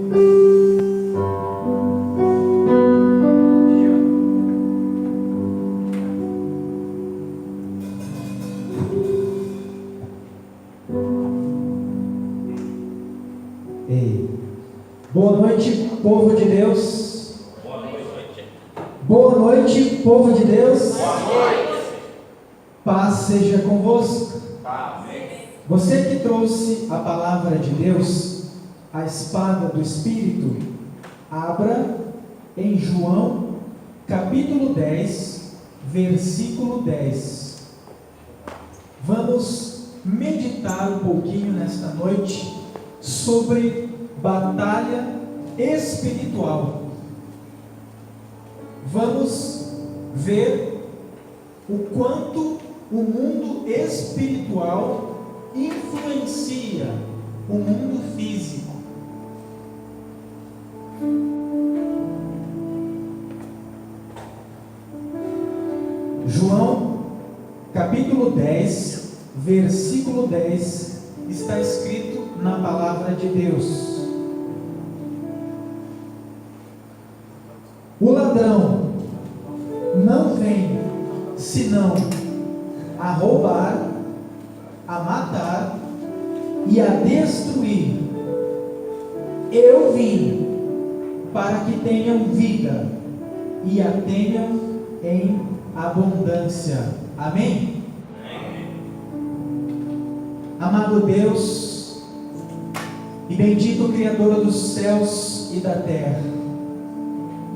Boa noite, povo de Deus. Boa noite. Boa noite, povo de Deus. Boa noite. Paz seja convosco. Amém. Você que trouxe a palavra de Deus, a espada do Espírito, abra em João, capítulo 10, versículo 10. Vamos meditar um pouquinho nesta noite sobre batalha espiritual. Vamos ver o quanto o mundo espiritual influencia o mundo físico. João, capítulo 10, versículo 10, está escrito na palavra de Deus: o ladrão não vem senão a roubar, a matar e a destruir. Eu vim para que tenham vida e a tenham em abundância. Amém? Amém. Amado Deus e bendito Criador dos céus e da terra,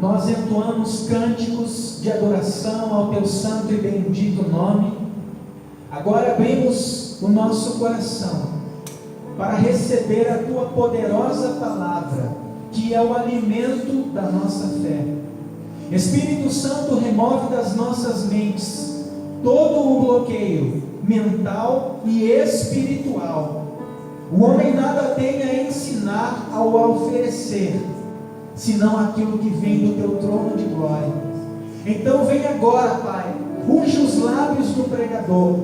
nós entoamos cânticos de adoração ao Teu santo e bendito nome. Agora abrimos o nosso coração para receber a Tua poderosa palavra, que é o alimento da nossa fé. Espírito Santo, remove das nossas mentes todo o bloqueio mental e espiritual. O homem nada tem a ensinar ou a oferecer, senão aquilo que vem do Teu trono de glória. Então vem agora, Pai, unge os lábios do pregador,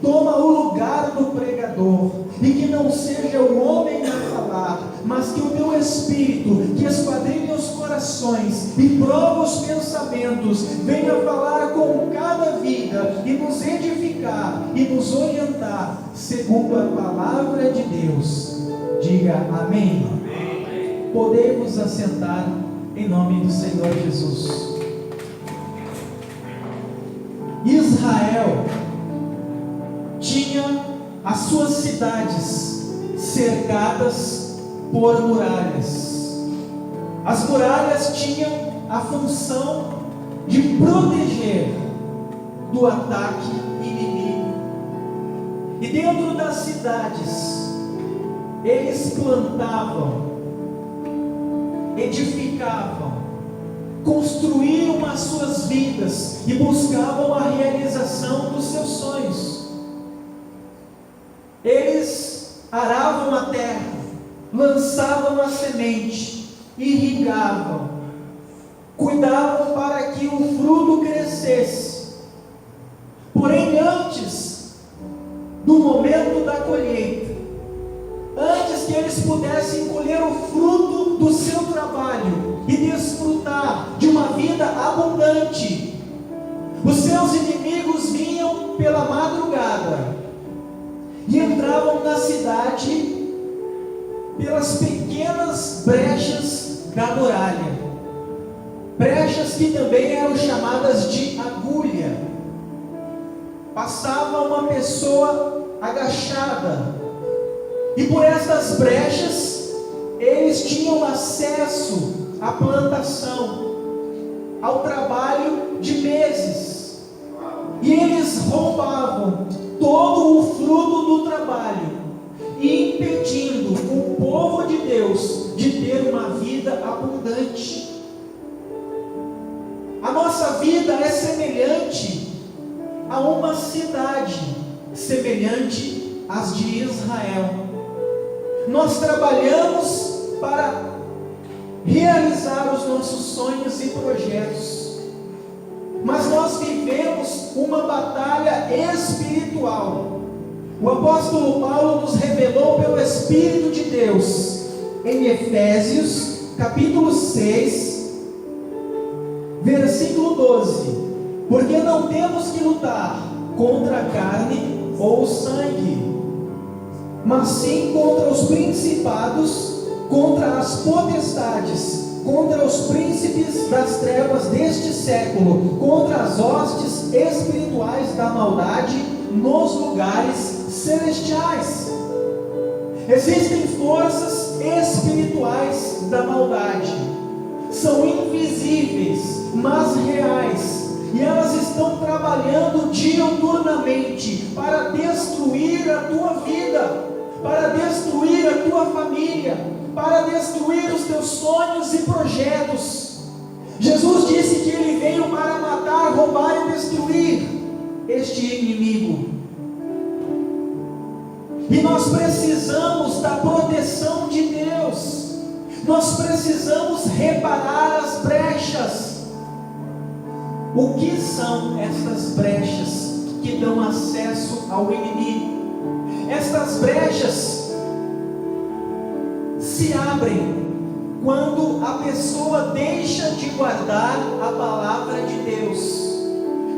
toma o lugar do pregador, e que não seja o homem a falar, mas que o Teu Espírito, que esquadrinha os corações e prova os pensamentos, venha falar com cada vida e nos edificar e nos orientar segundo a palavra de Deus. Diga amém. Podemos assentar em nome do Senhor Jesus. Israel tinha as suas cidades cercadas por muralhas. As muralhas tinham a função de proteger do ataque inimigo. E dentro das cidades, eles plantavam, edificavam, construíam as suas vidas e buscavam a realização dos seus sonhos. Eles aravam a terra, lançavam a semente, irrigavam, cuidavam para que o fruto crescesse. Porém, antes do momento da colheita, antes que eles pudessem colher o fruto do seu trabalho e desfrutar de uma vida abundante, os seus inimigos vinham pela madrugada e entravam na cidade pelas pequenas brechas da muralha, brechas que também eram chamadas de agulha. Passava uma pessoa agachada, e por estas brechas eles tinham acesso à plantação, ao trabalho de meses, e eles roubavam todo o fruto do trabalho, e impedindo o povo de Deus de ter uma vida abundante. A nossa vida é semelhante a uma cidade, semelhante às de Israel. Nós trabalhamos para realizar os nossos sonhos e projetos, mas nós vivemos uma batalha espiritual. O apóstolo Paulo nos revelou pelo Espírito de Deus em Efésios, capítulo 6, versículo 12. Porque não temos que lutar contra a carne ou o sangue, mas sim contra os principados, contra as potestades, contra os príncipes das trevas deste século, contra as hostes espirituais da maldade nos lugares celestiais. Existem forças espirituais da maldade, são invisíveis, mas reais, e elas estão trabalhando diuturnamente para destruir a tua vida, para destruir a tua família, para destruir os teus sonhos e projetos. Jesus disse que Ele veio para matar, roubar e destruir este inimigo. E nós precisamos da proteção de Deus. Nós precisamos reparar as brechas. O que são estas brechas que dão acesso ao inimigo? Estas brechas se abrem quando a pessoa deixa de guardar a palavra de Deus,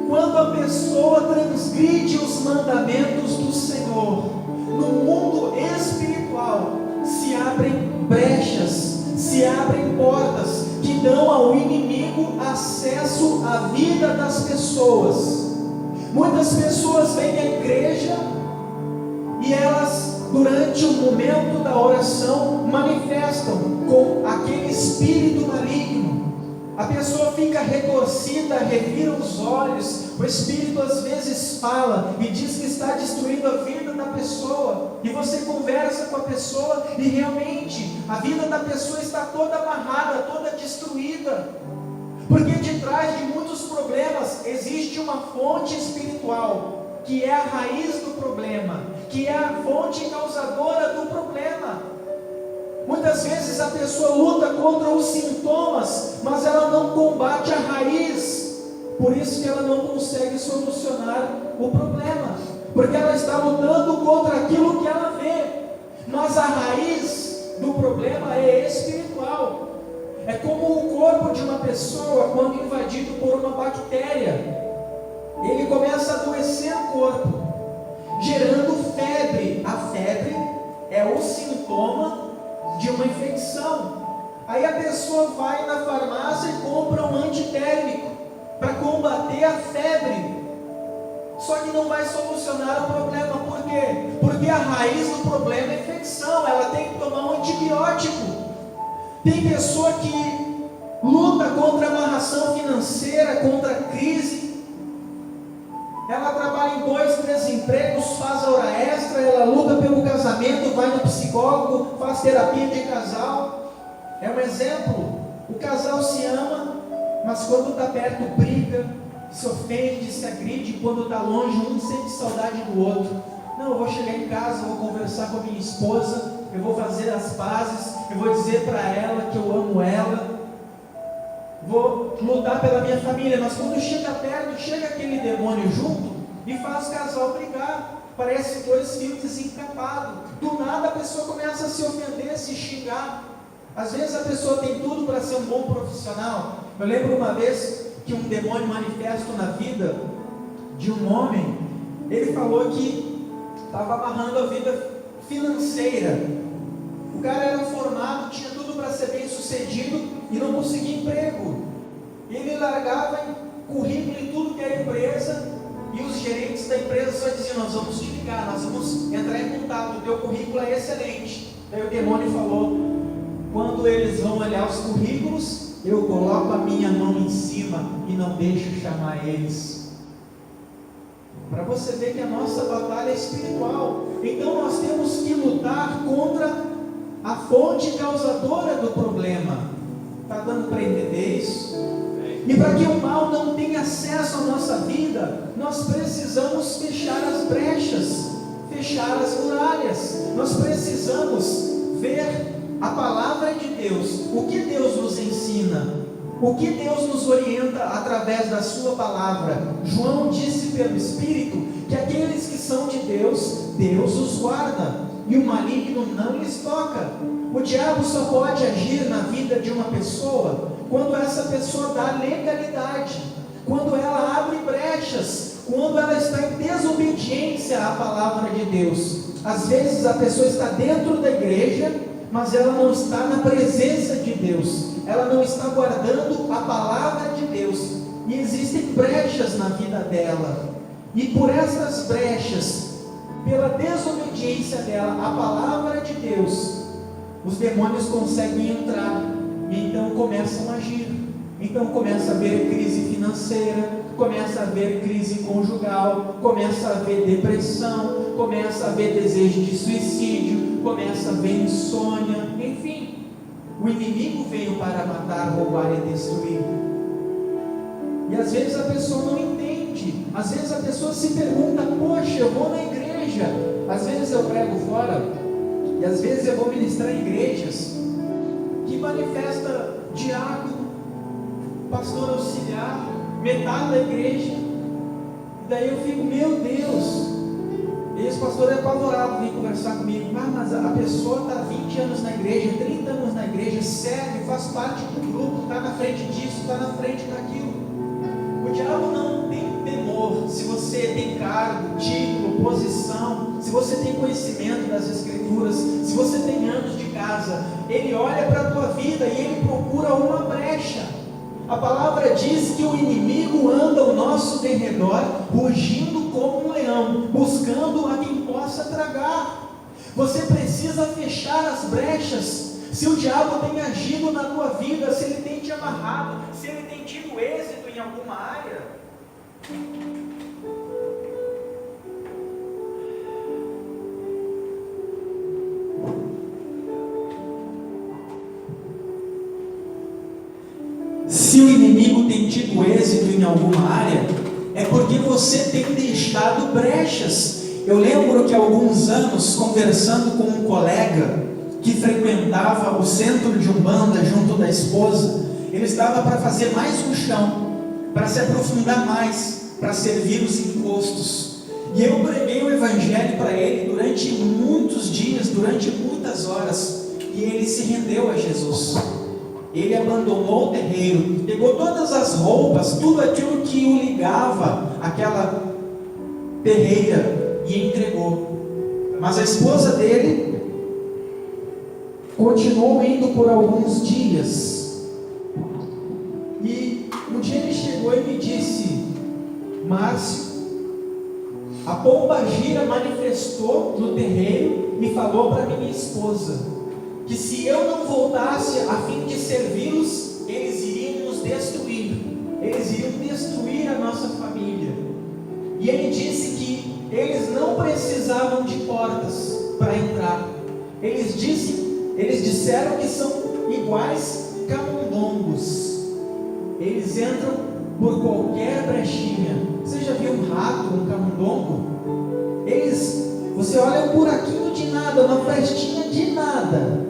quando a pessoa transgride os mandamentos do Senhor. No mundo espiritual se abrem brechas, se abrem portas que dão ao inimigo acesso à vida das pessoas. Muitas pessoas vêm à igreja e elas, durante o momento da oração, manifestam com aquele espírito maligno. A pessoa fica retorcida, revira os olhos, o espírito às vezes fala e diz que está destruindo a vida da pessoa, e você conversa com a pessoa e realmente a vida da pessoa está toda amarrada, toda destruída, porque de trás de muitos problemas existe uma fonte espiritual, que é a raiz do problema, que é a fonte causadora do problema. Muitas vezes a pessoa luta contra os sintomas, mas ela não combate a raiz. Por isso que ela não consegue solucionar o problema, porque ela está lutando contra aquilo que ela vê. Mas a raiz do problema é espiritual. É como o corpo de uma pessoa quando invadido por uma bactéria. Ele começa a adoecer o corpo, gerando febre. A febre é o sintoma de uma infecção. Aí a pessoa vai na farmácia e compra um antitérmico para combater a febre. Só que não vai solucionar o problema. Por quê? Porque a raiz do problema é infecção. Ela tem que tomar um antibiótico. Tem pessoa que luta contra a amarração financeira, contra a crise. Ela trabalha em 2, 3 empregos, faz a hora extra, ela luta pelo casamento, vai no psicólogo, faz terapia de casal. É um exemplo. O casal se ama, mas quando está perto briga, se ofende, se agride. Quando está longe, um sente saudade do outro. Não, eu vou chegar em casa, vou conversar com a minha esposa, eu vou fazer as pazes, eu vou dizer para ela que eu amo ela, vou lutar pela minha família. Mas quando chega perto, chega aquele demônio junto e faz o casal brigar. Parece 2 fios desencapados. Do nada a pessoa começa a se ofender, a se xingar. Às vezes a pessoa tem tudo para ser um bom profissional. Eu lembro uma vez que um demônio manifesto na vida de um homem. Ele falou que estava amarrando a vida financeira. O cara era formado, tinha tudo para ser bem sucedido e não conseguia emprego. Ele largava currículo em tudo que era empresa, e os gerentes da empresa só diziam: nós vamos te ligar, nós vamos entrar em contato, o teu currículo é excelente. Daí o demônio falou: quando eles vão olhar os currículos, eu coloco a minha mão em cima e não deixo chamar eles. Para você ver que a nossa batalha é espiritual. Então nós temos que lutar contra a fonte causadora do problema. Está dando para entender isso? E para que o mal não tenha acesso à nossa vida, nós precisamos fechar as brechas, fechar as muralhas. Nós precisamos ver a palavra de Deus, o que Deus nos ensina, o que Deus nos orienta através da sua palavra. João disse pelo Espírito que aqueles que são de Deus, Deus os guarda. e o maligno não lhes toca. O diabo só pode agir na vida de uma pessoa quando essa pessoa dá legalidade, quando ela abre brechas, quando ela está em desobediência à palavra de Deus. Às vezes a pessoa está dentro da igreja, mas ela não está na presença de Deus, ela não está guardando a palavra de Deus, e existem brechas na vida dela, e por essas brechas, pela desobediência dela à palavra de Deus, os demônios conseguem entrar, e então começam a agir. Então começa a haver crise financeira, começa a haver crise conjugal, começa a haver depressão, começa a haver desejo de suicídio, começa a haver insônia, enfim. O inimigo veio para matar, roubar e destruir. E às vezes a pessoa não entende, às vezes a pessoa se pergunta: poxa, eu vou na igreja, às vezes eu prego fora, e às vezes eu vou ministrar em igrejas que manifesta diácono, pastor auxiliar, metade da igreja, e daí eu fico: meu Deus. E esse pastor é apavorado, vem conversar comigo: mas a pessoa está 20 anos na igreja, 30 anos na igreja, serve, faz parte do grupo, está na frente disso, está na frente daquilo. O diabo não tem temor se você tem cargo, título, posição, se você tem conhecimento das escrituras, se você tem anos de casa. Ele olha para a tua vida e ele procura uma brecha. A palavra diz que o inimigo anda ao nosso derredor, rugindo como um leão, buscando a quem possa tragar. Você precisa fechar as brechas. Se o diabo tem agido na tua vida, se ele tem te amarrado, se ele tem tido êxito em alguma área, se o inimigo tem tido êxito em alguma área, é porque você tem deixado brechas. Eu lembro que há alguns anos, conversando com um colega que frequentava o centro de Umbanda junto da esposa, ele estava para fazer mais um chão, para se aprofundar mais, para servir os encostos. E eu preguei o evangelho para ele durante muitos dias, durante muitas horas, e ele se rendeu a Jesus. Ele abandonou o terreiro, pegou todas as roupas, tudo aquilo que o ligava àquela terreira e entregou. Mas a esposa dele continuou indo por alguns dias. E um dia ele chegou e me disse: Márcio, a pombagira manifestou no terreiro e falou para minha esposa que se eu não voltasse a fim de servi-los, eles iriam nos destruir, eles iriam destruir a nossa família. E ele disse que eles não precisavam de portas para entrar. Eles disseram que são iguais camundongos. Eles entram por qualquer brechinha. Você já viu um rato, um camundongo? Você olha um buraquinho de nada, uma frestinha de nada,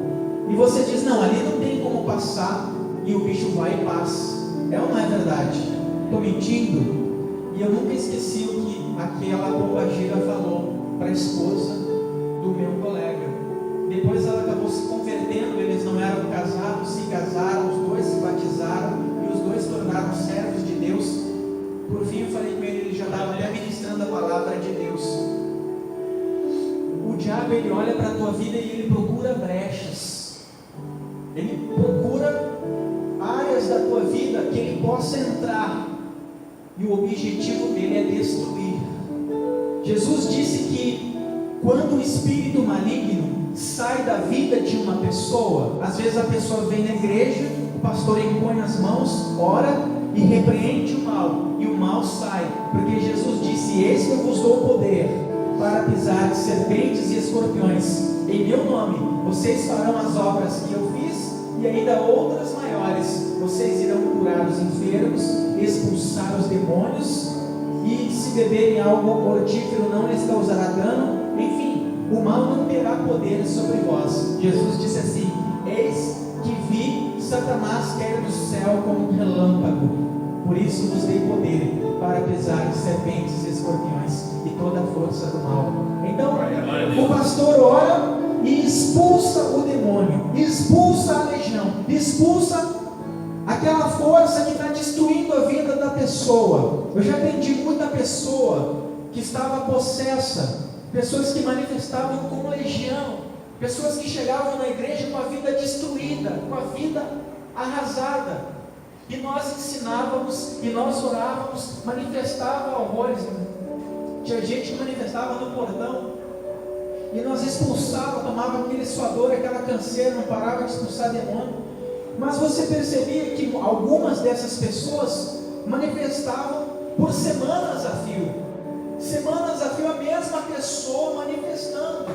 e você diz: não, ali não tem como passar, e o bicho vai e passa. É ou não é verdade? Estou mentindo? E eu nunca esqueci o que aquela pombagira falou para a esposa do meu colega. Depois ela acabou se convertendo, eles não eram casados, se casaram, os dois se batizaram, e os dois tornaram servos de Deus. Por fim eu falei com ele já estava até ministrando a palavra de Deus. O diabo, ele olha para a tua vida e ele procura brechas. Ele procura áreas da tua vida que ele possa entrar, e o objetivo dele é destruir. Jesus disse que quando o espírito maligno sai da vida de uma pessoa, às vezes a pessoa vem na igreja, o pastor impõe as mãos, ora e repreende o mal, e o mal sai, porque Jesus disse: eis que eu vos dou poder para pisar serpentes e escorpiões, em meu nome vocês farão as obras que eu fiz, e ainda outras maiores. Vocês irão curar os enfermos, expulsar os demônios, e se beberem algo mortífero não lhes causará dano. Enfim, o mal não terá poder sobre vós. Jesus disse assim: eis que vi Satanás cair do céu como um relâmpago. Por isso vos dei poder para pisar serpentes e escorpiões e toda a força do mal. Então, o pastor ora e expulsa o demônio, expulsa a legião, expulsa aquela força que está destruindo a vida da pessoa. Eu já atendi muita pessoa que estava possessa, pessoas que manifestavam com legião, pessoas que chegavam na igreja com a vida destruída, com a vida arrasada. E nós ensinávamos, e nós orávamos, manifestava horrores. Tinha gente que manifestava no portão, e nós expulsava, tomava aquele suador, aquela canseira, não parava de expulsar demônio. Mas você percebia que algumas dessas pessoas manifestavam por semanas a fio. Semanas a fio, a mesma pessoa manifestando.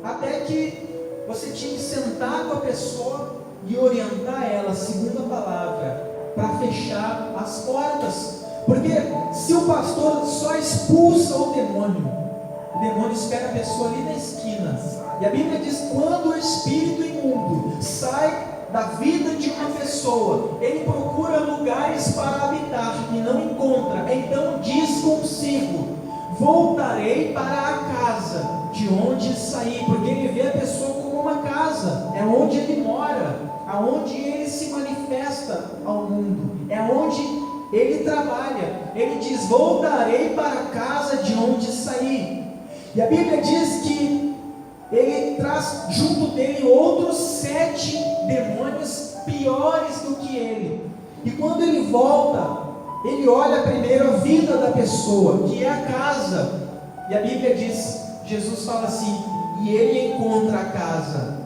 Até que você tinha que sentar com a pessoa e orientar ela, segundo a palavra, para fechar as portas. Porque se o pastor só expulsa o demônio espera a pessoa ali na esquina. E a Bíblia diz: quando o espírito imundo sai da vida de uma pessoa, ele procura lugares para habitar e não encontra. Então diz consigo: voltarei para a casa de onde saí. Porque ele vê a pessoa como uma casa, é onde ele mora, aonde ele se manifesta ao mundo, é onde ele trabalha. Ele diz: voltarei para a casa de onde saí. E a Bíblia diz que ele traz junto dele outros 7 demônios piores do que ele. E quando ele volta, ele olha primeiro a vida da pessoa, que é a casa. E a Bíblia diz, Jesus fala assim: e ele encontra a casa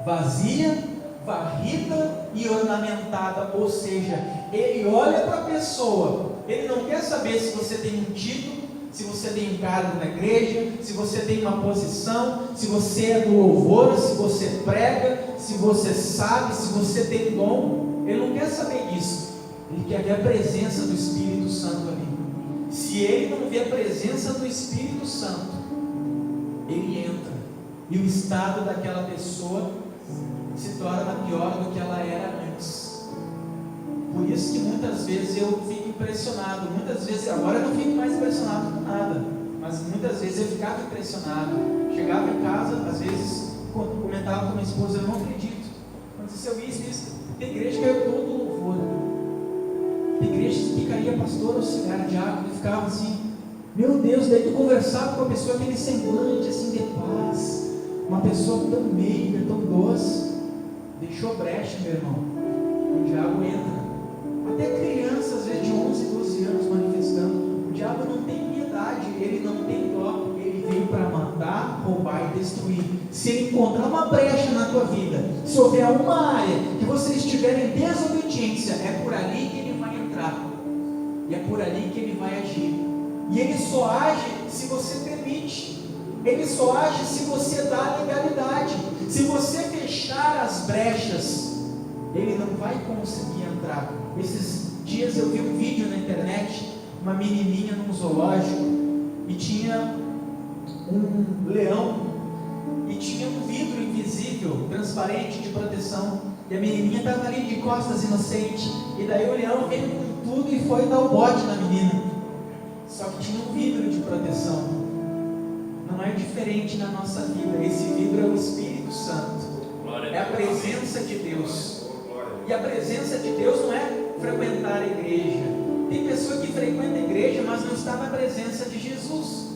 vazia, varrida e ornamentada. Ou seja, ele olha para a pessoa, ele não quer saber se você tem um título, se você tem um cargo na igreja, se você tem uma posição, se você é do louvor, se você prega, se você sabe, se você tem dom. Ele não quer saber disso. Ele quer ver a presença do Espírito Santo ali. Se ele não vê a presença do Espírito Santo, ele entra, e o estado daquela pessoa se torna pior do que ela era antes. Por isso que muitas vezes eu fico impressionado. Muitas vezes, agora eu não fico mais impressionado com nada, mas muitas vezes eu ficava impressionado. Chegava em casa, às vezes comentava com minha esposa: eu não acredito, aconteceu isso. Tem igreja que caiu todo o louvor, tem igreja que caía pastor, auxiliar, diácono, e ficava assim, meu Deus. Daí tu conversava com a pessoa, aquele semblante assim de paz, uma pessoa tão meiga, tão doce. Deixou brecha, meu irmão, o diabo entra. Até crianças, às vezes de 11, 12 anos manifestando. O diabo não tem piedade, ele não tem dó. Ele veio para matar, roubar e destruir. Se ele encontrar uma brecha na tua vida, se houver uma área que você estiver em desobediência, é por ali que ele vai entrar, e é por ali que ele vai agir. E ele só age se você permite, ele só age se você dá legalidade. Se você fechar as brechas, ele não vai conseguir entrar. Esses dias eu vi um vídeo na internet, uma menininha num zoológico, e tinha um leão, e tinha um vidro invisível, transparente, de proteção, e a menininha estava ali de costas, inocente, e daí o leão veio com tudo e foi dar o bote na menina, só que tinha um vidro de proteção. Não é diferente na nossa vida. Esse vidro é o Espírito Santo, é a presença de Deus. E a presença de Deus não é frequentar a igreja. Tem pessoa que frequenta a igreja, mas não está na presença de Jesus.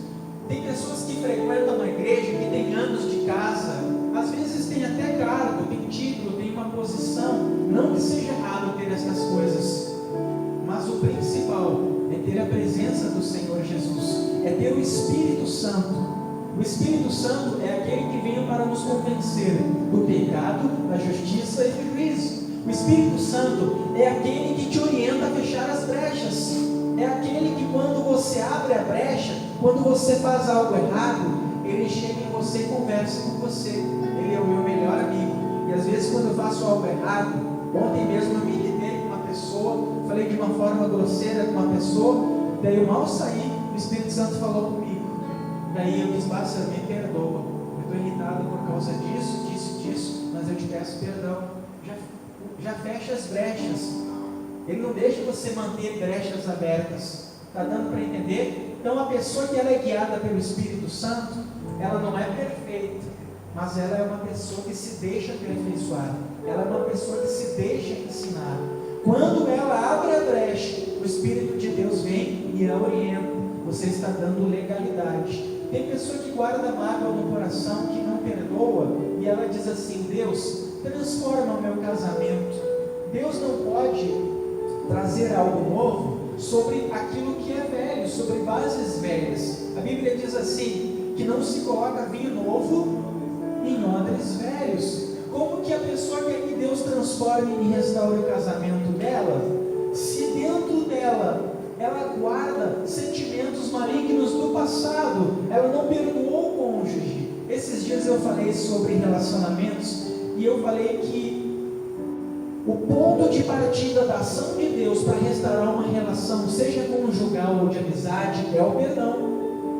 Tem pessoas que frequentam a igreja, que tem anos de casa, às vezes tem até cargo, tem título, tem uma posição. Não que seja errado ter essas coisas, mas o principal é ter a presença do Senhor Jesus, é ter o Espírito Santo. O Espírito Santo é aquele que veio para nos convencer do pecado, da justiça e do juízo. O Espírito Santo é aquele que te orienta a fechar as brechas. É aquele que, quando você abre a brecha, quando você faz algo errado, ele chega em você e conversa com você. Ele é o meu melhor amigo. E às vezes, quando eu faço algo errado, ontem mesmo eu me irritei com uma pessoa, falei de uma forma grosseira com uma pessoa, daí eu mal saí, o Espírito Santo falou comigo. Daí eu disse: Senhor, me perdoa, eu estou irritado por causa disso, mas eu te peço perdão. Já fecha as brechas. Ele não deixa você manter brechas abertas. Está dando para entender? Então a pessoa que ela é guiada pelo Espírito Santo, ela não é perfeita, mas ela é uma pessoa que se deixa aperfeiçoar. Ela é uma pessoa que se deixa ensinar. Quando ela abre a brecha, o Espírito de Deus vem e a orienta. Você está dando legalidade. Tem pessoa que guarda mágoa no coração, que não perdoa, e ela diz assim: Deus, transforma o meu casamento. Deus não pode trazer algo novo sobre aquilo que é velho, sobre bases velhas. A Bíblia diz assim, que não se coloca vinho novo em odres velhos. Como que a pessoa quer que Deus transforme e restaure o casamento dela, se dentro dela ela guarda sentimentos malignos do passado? Ela não perdoou o cônjuge. Esses dias eu falei sobre relacionamentos, e eu falei que o ponto de partida da ação de Deus para restaurar uma relação, seja conjugal ou de amizade, é o perdão.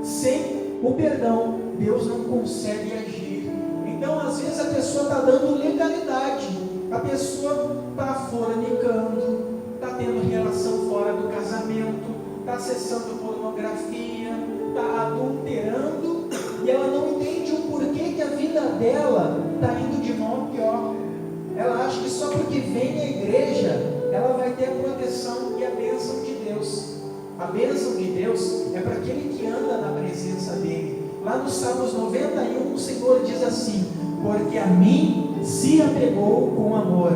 Sem o perdão, Deus não consegue agir. Então, às vezes, a pessoa está dando legalidade, a pessoa está fornicando, está tendo relação fora do casamento, está acessando pornografia, está adulterando, e ela não entende o porquê que a vida dela está indo de mal a pior. Ela acha que só porque vem à igreja, ela vai ter a proteção e a bênção de Deus. A bênção de Deus é para aquele que anda na presença dele. Lá no Salmos 91, o Senhor diz assim: porque a mim se apegou com amor,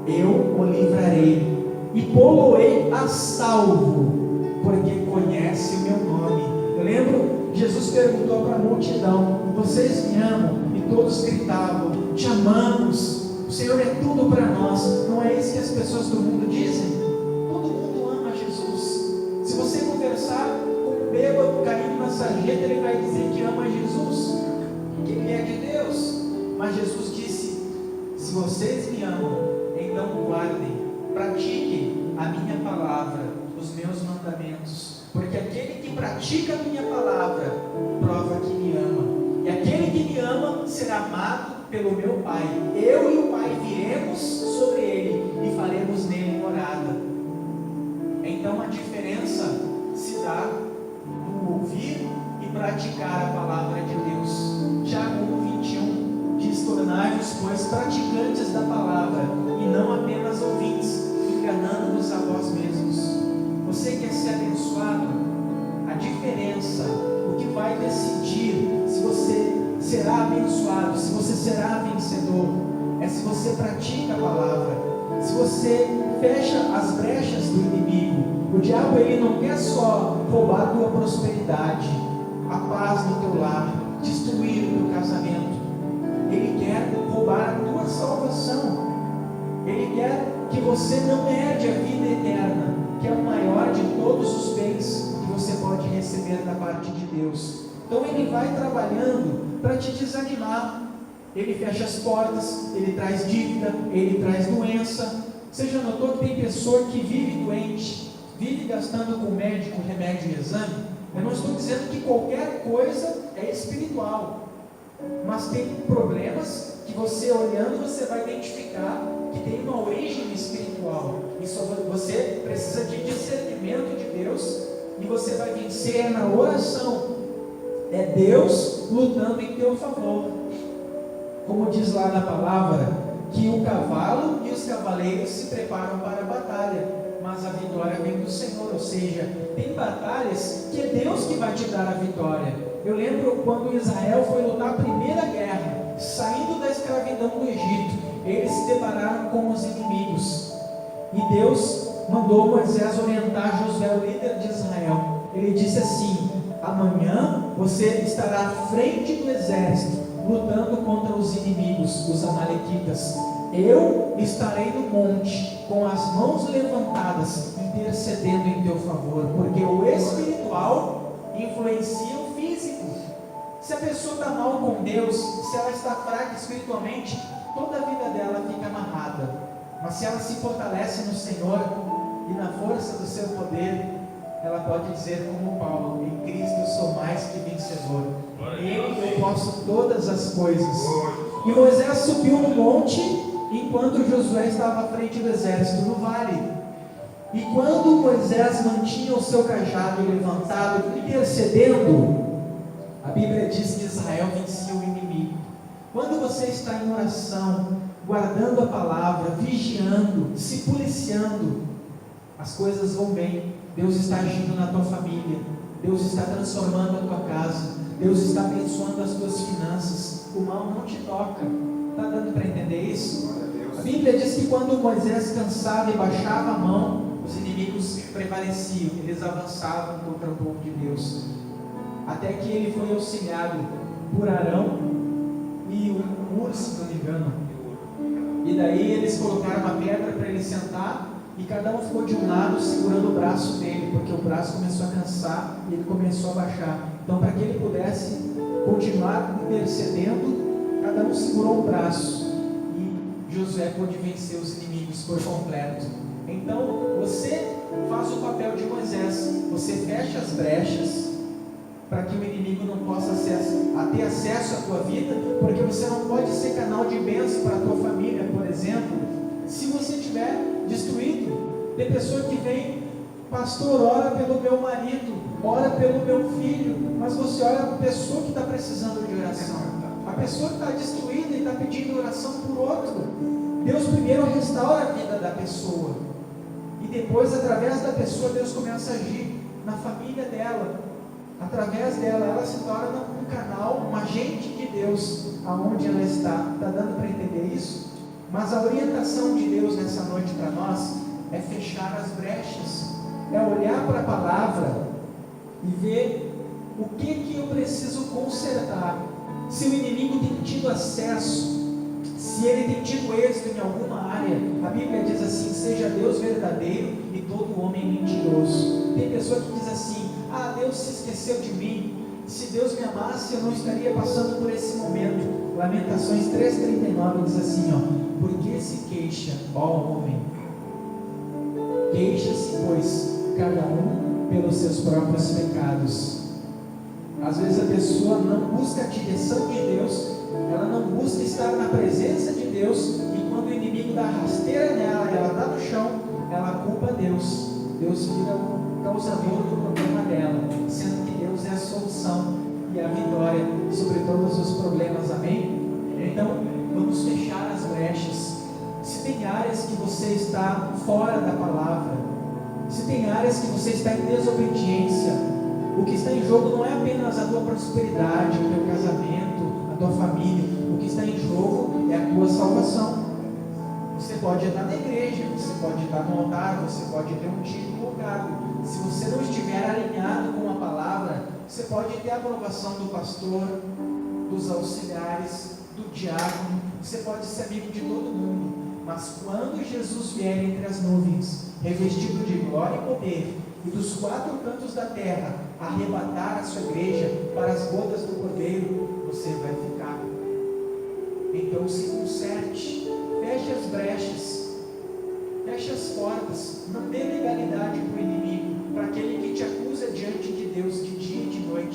eu o livrarei e pô-lo-ei a salvo, porque conhece o meu nome. Eu lembro, Jesus perguntou para a multidão: vocês me amam? E todos gritavam: te amamos, o Senhor é tudo para nós. Não é isso que as pessoas do mundo dizem? Todo mundo ama Jesus. Se você conversar com um bêbado caindo na sarjeta, ele vai dizer que ama Jesus, que ele é de Deus. Mas Jesus disse: se vocês me amam, então guardem, pratiquem a minha palavra, os meus mandamentos, porque aquele que pratica a minha palavra prova que me ama, e aquele que me ama será amado pelo meu Pai. Eu e o Pai viremos sobre ele e faremos nele morada. Então a diferença se dá no ouvir e praticar a palavra de Deus. Tiago 1:21 diz: tornai-vos, pois, praticantes da palavra e não apenas ouvintes, enganando-vos a vós mesmos. Você quer ser abençoado? A diferença, o que vai decidir se você será abençoado, se você será vencedor, é se você pratica a palavra, se você fecha as brechas do inimigo. O diabo, ele não quer só roubar a tua prosperidade, a paz no teu lar, destruir o teu casamento. Ele quer roubar a tua salvação. Ele quer que você não herde a vida eterna, que é o maior de todos os bens que você pode receber da parte de Deus. Então ele vai trabalhando para te desanimar. Ele fecha as portas, ele traz dívida, ele traz doença. Você já notou que tem pessoa que vive doente, vive gastando com médico, remédio e exame? Eu não estou dizendo que qualquer coisa é espiritual, mas tem problemas que você olhando, você vai identificar que tem uma origem espiritual. E só você precisa de discernimento de Deus, e você vai vencer na oração. É Deus lutando em teu favor. Como diz lá na palavra, que o cavalo e os cavaleiros se preparam para a batalha, mas a vitória vem do Senhor. Ou seja, tem batalhas que é Deus que vai te dar a vitória. Eu lembro quando Israel foi lutar a primeira guerra, saindo da escravidão do Egito, eles se depararam com os inimigos, e Deus mandou Moisés orientar Josué, o líder de Israel. Ele disse assim: amanhã você estará à frente do exército, lutando contra os inimigos, os amalequitas. Eu estarei no monte, com as mãos levantadas, intercedendo em teu favor, porque o espiritual influencia o físico. Se a pessoa está mal com Deus, se ela está fraca espiritualmente, toda a vida dela fica amarrada. Mas se ela se fortalece no Senhor e na força do seu poder, ela pode dizer como Paulo: em Cristo eu sou mais que vencedor, nele eu posso todas as coisas. E Moisés subiu no monte, enquanto Josué estava à frente do exército no vale. E quando Moisés mantinha o seu cajado levantado, intercedendo, a Bíblia diz que Israel vencia o inimigo. Quando você está em oração, guardando a palavra, vigiando, se policiando, as coisas vão bem. Deus está agindo na tua família, Deus está transformando a tua casa, Deus está abençoando as tuas finanças. O mal não te toca. Está dando para entender isso? A Bíblia diz que quando Moisés cansava e baixava a mão, os inimigos prevaleciam, eles avançavam contra o povo de Deus, até que ele foi auxiliado por Arão e o Hur, se não me engano. E daí eles colocaram uma pedra para ele sentar, e cada um ficou de um lado segurando o braço dele, porque o braço começou a cansar e ele começou a baixar. Então, para que ele pudesse continuar intercedendo, cada um segurou o braço, e Josué pôde vencer os inimigos por completo. Então, você faz o papel de Moisés, você fecha as brechas para que o inimigo não possa ter acesso à tua vida, porque você não pode ser canal de bênção para a tua família, por exemplo, se você estiver destruído. Tem pessoa que vem, pastor, ora pelo meu marido, ora pelo meu filho, mas você olha para a pessoa que está precisando de oração, a pessoa que está destruída e está pedindo oração por outro. Deus primeiro restaura a vida da pessoa, e depois, através da pessoa, Deus começa a agir na família dela. Através dela, ela se torna um canal, um agente de Deus, aonde ela está. Está dando para entender isso? Mas a orientação de Deus nessa noite para nós é fechar as brechas, é olhar para a palavra e ver o que eu preciso consertar. Se o inimigo tem tido acesso, se ele tem tido êxito em alguma área, a Bíblia diz assim: seja Deus verdadeiro e todo homem mentiroso. Tem pessoa que diz assim: ah, Deus se esqueceu de mim. Se Deus me amasse, eu não estaria passando por esse momento. Lamentações 3,39 diz assim, ó: por que se queixa, ó homem? Queixa-se, pois, cada um pelos seus próprios pecados. Às vezes a pessoa não busca a direção de Deus, ela não busca estar na presença de Deus, e quando o inimigo dá rasteira nela e ela está no chão, ela culpa Deus. Deus vira o causador do problema dela, sendo que Deus é a solução e a vitória sobre todos os problemas, amém? Então, vamos fechar as brechas. Se tem áreas que você está fora da palavra, se tem áreas que você está em desobediência, o que está em jogo não é apenas a tua prosperidade, o teu casamento, a tua família. O que está em jogo é a tua salvação. Você pode estar na igreja, você pode estar no altar, você pode ter um título ou cargo. Se você não estiver alinhado com a palavra, você pode ter a aprovação do pastor, dos auxiliares, do diácono, você pode ser amigo de todo mundo, mas quando Jesus vier entre as nuvens, revestido de glória e poder, e dos quatro cantos da terra arrebatar a sua igreja para as bodas do Cordeiro, você vai ficar. Então se conserte, feche as brechas, feche as portas, não dê legalidade para o inimigo, para aquele que te acusa diante de Deus de dia e de noite.